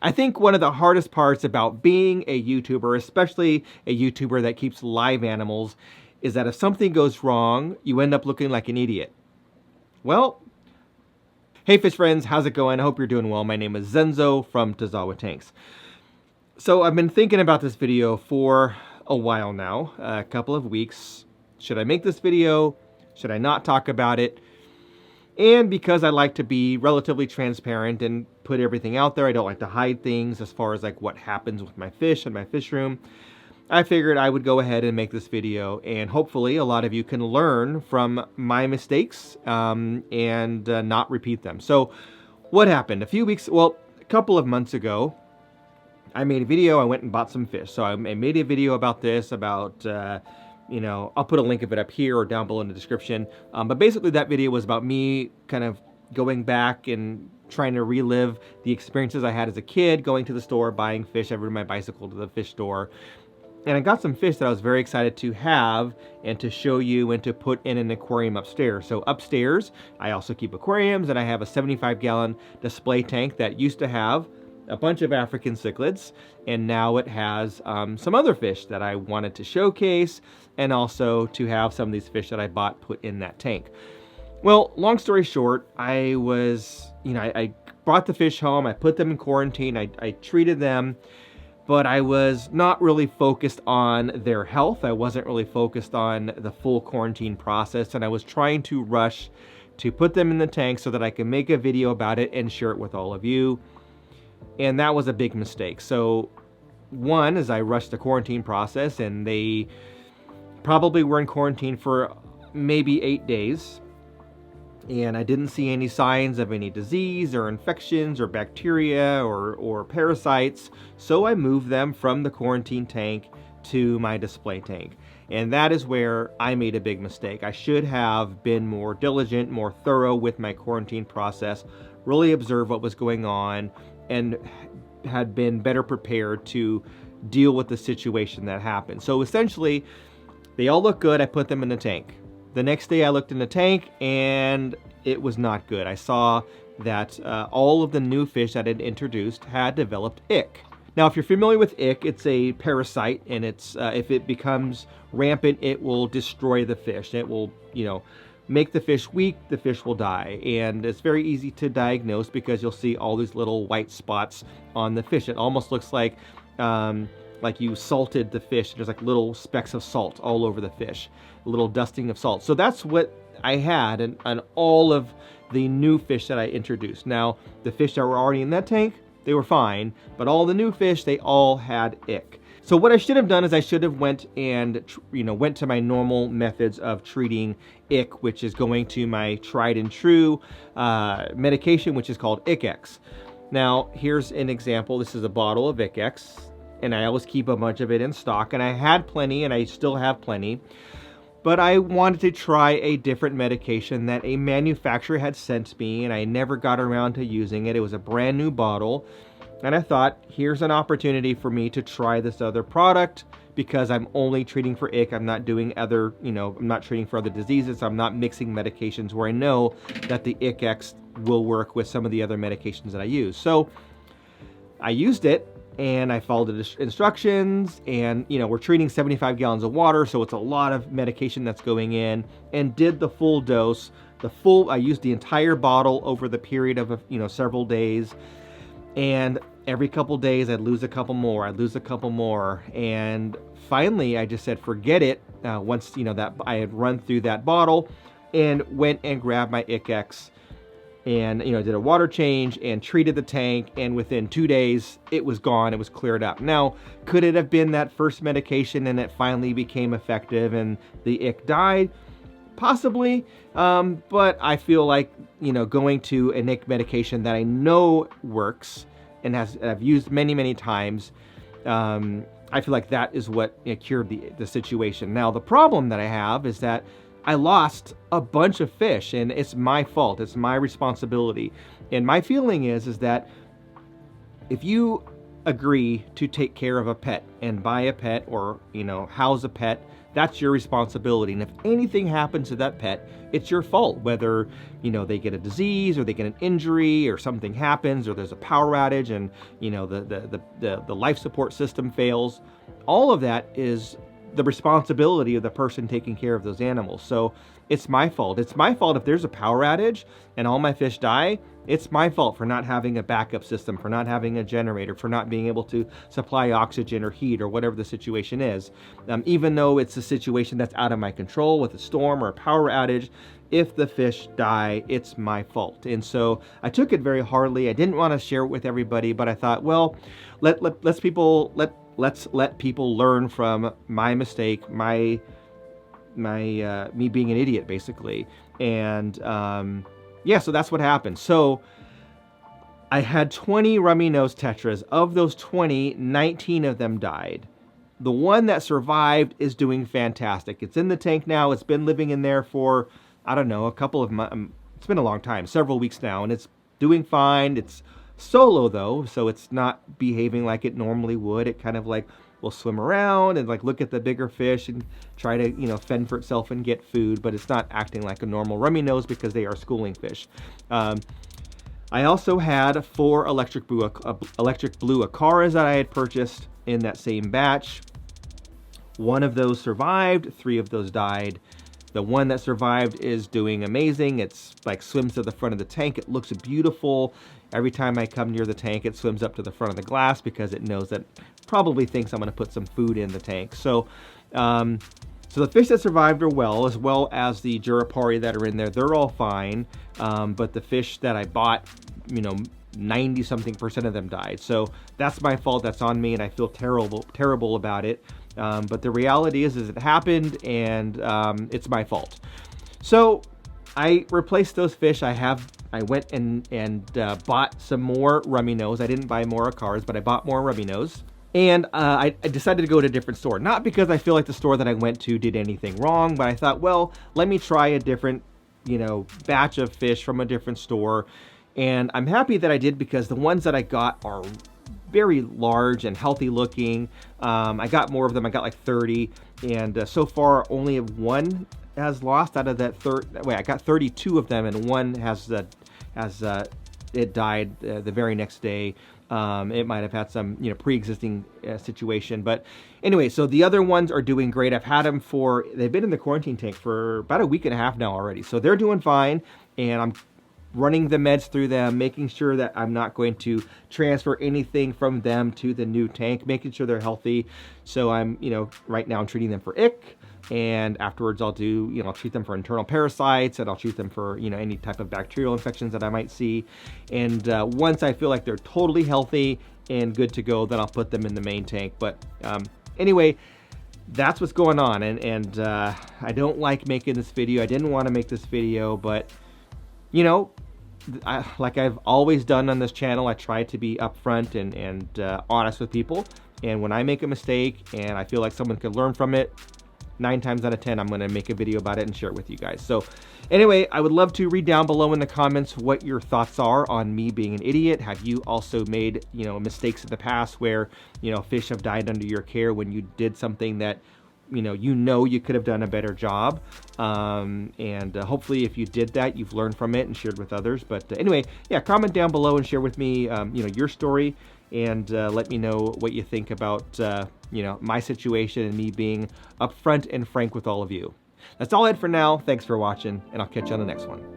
I think one of the hardest parts about being a YouTuber, especially a YouTuber that keeps live animals, is that if something goes wrong, you end up looking like an idiot. Well, hey fish friends, how's it going? I hope you're doing well. My name is Zenzo from Tazawa Tanks. So I've been thinking about this video for a while now, a couple of weeks. Should I make this video? Should I not talk about it? And because I like to be relatively transparent and put everything out there, I don't like to hide things as far as like what happens with my fish in my fish room, I figured I would go ahead and make this video, and hopefully a lot of you can learn from my mistakes and not repeat them. So what happened? A couple of months ago, I made a video. I went and bought some fish. So I made a video about this, I'll put a link of it up here or down below in the description. But basically that video was about me kind of going back and trying to relive the experiences I had as a kid, going to the store, buying fish. I rode my bicycle to the fish store. And I got some fish that I was very excited to have and to show you and to put in an aquarium upstairs. So upstairs, I also keep aquariums, and I have a 75-gallon display tank that used to have a bunch of African cichlids, and now it has some other fish that I wanted to showcase, and also to have some of these fish that I bought put in that tank. Well, long story short, I brought the fish home, I put them in quarantine, I treated them, but I was not really focused on their health. I wasn't really focused on the full quarantine process, and I was trying to rush to put them in the tank so that I could make a video about it and share it with all of you. And that was a big mistake. So one is I rushed the quarantine process, and they probably were in quarantine for maybe 8 days. And I didn't see any signs of any disease or infections or bacteria or parasites. So I moved them from the quarantine tank to my display tank. And that is where I made a big mistake. I should have been more diligent, more thorough with my quarantine process, really observe what was going on, and had been better prepared to deal with the situation that happened. So essentially, they all look good. I put them in the tank. The next day I looked in the tank and it was not good. I saw that all of the new fish that I had introduced had developed ick. Now, if you're familiar with ick, it's a parasite, and it's if it becomes rampant, it will destroy the fish. It will, make the fish weak, the fish will die. And it's very easy to diagnose because you'll see all these little white spots on the fish. It almost looks like you salted the fish. There's like little specks of salt all over the fish, a little dusting of salt. So that's what I had on all of the new fish that I introduced. Now, the fish that were already in that tank, they were fine, but all the new fish, they all had ick. So what I should have done is I should have went to my normal methods of treating ick, which is going to my tried and true medication, which is called Ick-X. Now, here's an example. This is a bottle of Ick-X, and I always keep a bunch of it in stock, and I had plenty, and I still have plenty. But I wanted to try a different medication that a manufacturer had sent me, and I never got around to using it. It was a brand new bottle. And I thought, here's an opportunity for me to try this other product because I'm only treating for ick. I'm not doing other, I'm not treating for other diseases. I'm not mixing medications where I know that the Ick-X will work with some of the other medications that I use. So I used it and I followed the instructions, and, we're treating 75 gallons of water. So it's a lot of medication that's going in, and did the full dose, I used the entire bottle over the period of, several days. And every couple days, I'd lose a couple more. And finally, I just said, forget it. Once, that I had run through that bottle, and went and grabbed my Ick-X and, did a water change and treated the tank. And within 2 days, it was gone. It was cleared up. Now, could it have been that first medication and it finally became effective and the ick died? Possibly. But I feel like, going to an ick medication that I know works and I've used many, many times, I feel like that is what cured the situation. Now, the problem that I have is that I lost a bunch of fish, and it's my fault. It's my responsibility. And my feeling is that if you agree to take care of a pet and buy a pet or, house a pet, that's your responsibility. And if anything happens to that pet, it's your fault. Whether, they get a disease or they get an injury or something happens or there's a power outage and, the life support system fails, all of that is the responsibility of the person taking care of those animals. So it's my fault. It's my fault if there's a power outage and all my fish die. It's my fault for not having a backup system, for not having a generator, for not being able to supply oxygen or heat or whatever the situation is. Even though it's a situation that's out of my control with a storm or a power outage, if the fish die, it's my fault. And so I took it very hardly. I didn't want to share it with everybody, but I thought, well, let's let people learn from my mistake, me being an idiot, basically. And yeah, so that's what happened. So I had 20 rummy nose tetras. Of those 20, 19 of them died. The one that survived is doing fantastic. It's in the tank now. It's been living in there for, I don't know, a couple of months. It's been a long time, several weeks now, and it's doing fine. It's solo though, so it's not behaving like it normally would. It kind of like will swim around and like look at the bigger fish and try to, fend for itself and get food, but it's not acting like a normal rummy nose because they are schooling fish. I also had 4 electric blue Acaras that I had purchased in that same batch. 1 of those survived, 3 of those died. The one that survived is doing amazing. It's like swims to the front of the tank. It looks beautiful. Every time I come near the tank, it swims up to the front of the glass because it knows that, probably thinks I'm going to put some food in the tank. So, so the fish that survived are well, as well as the Jurapari that are in there. They're all fine. But the fish that I bought, 90-something% of them died. So that's my fault. That's on me, and I feel terrible about it. But the reality is it happened, and it's my fault. So I replaced those fish. I went and bought some more rummy nose. I didn't buy more Acaras, but I bought more rummy nose. And I decided to go to a different store. Not because I feel like the store that I went to did anything wrong, but I thought, well, let me try a different, batch of fish from a different store. And I'm happy that I did because the ones that I got are very large and healthy looking. I got more of them. I got like 30. And so far, only 1 has lost out of that I got 32 of them, and 1 it died the very next day. It might have had some, pre-existing situation. But anyway, so the other ones are doing great. I've had them they've been in the quarantine tank for about a week and a half now already. So they're doing fine. And I'm running the meds through them, making sure that I'm not going to transfer anything from them to the new tank, making sure they're healthy. So I'm, right now I'm treating them for ick. And afterwards I'll I'll treat them for internal parasites, and I'll treat them for, any type of bacterial infections that I might see. And once I feel like they're totally healthy and good to go, then I'll put them in the main tank. But anyway, that's what's going on. And I don't like making this video. I didn't want to make this video, but, like I've always done on this channel, I try to be upfront and honest with people. And when I make a mistake and I feel like someone could learn from it, 9 times out of 10, I'm going to make a video about it and share it with you guys. So anyway, I would love to read down below in the comments what your thoughts are on me being an idiot. Have you also made, mistakes in the past where, fish have died under your care when you did something that, you could have done a better job. And hopefully if you did that, you've learned from it and shared with others. But anyway, yeah, comment down below and share with me, your story. And let me know what you think about, my situation and me being upfront and frank with all of you. That's all I had for now. Thanks for watching, and I'll catch you on the next one.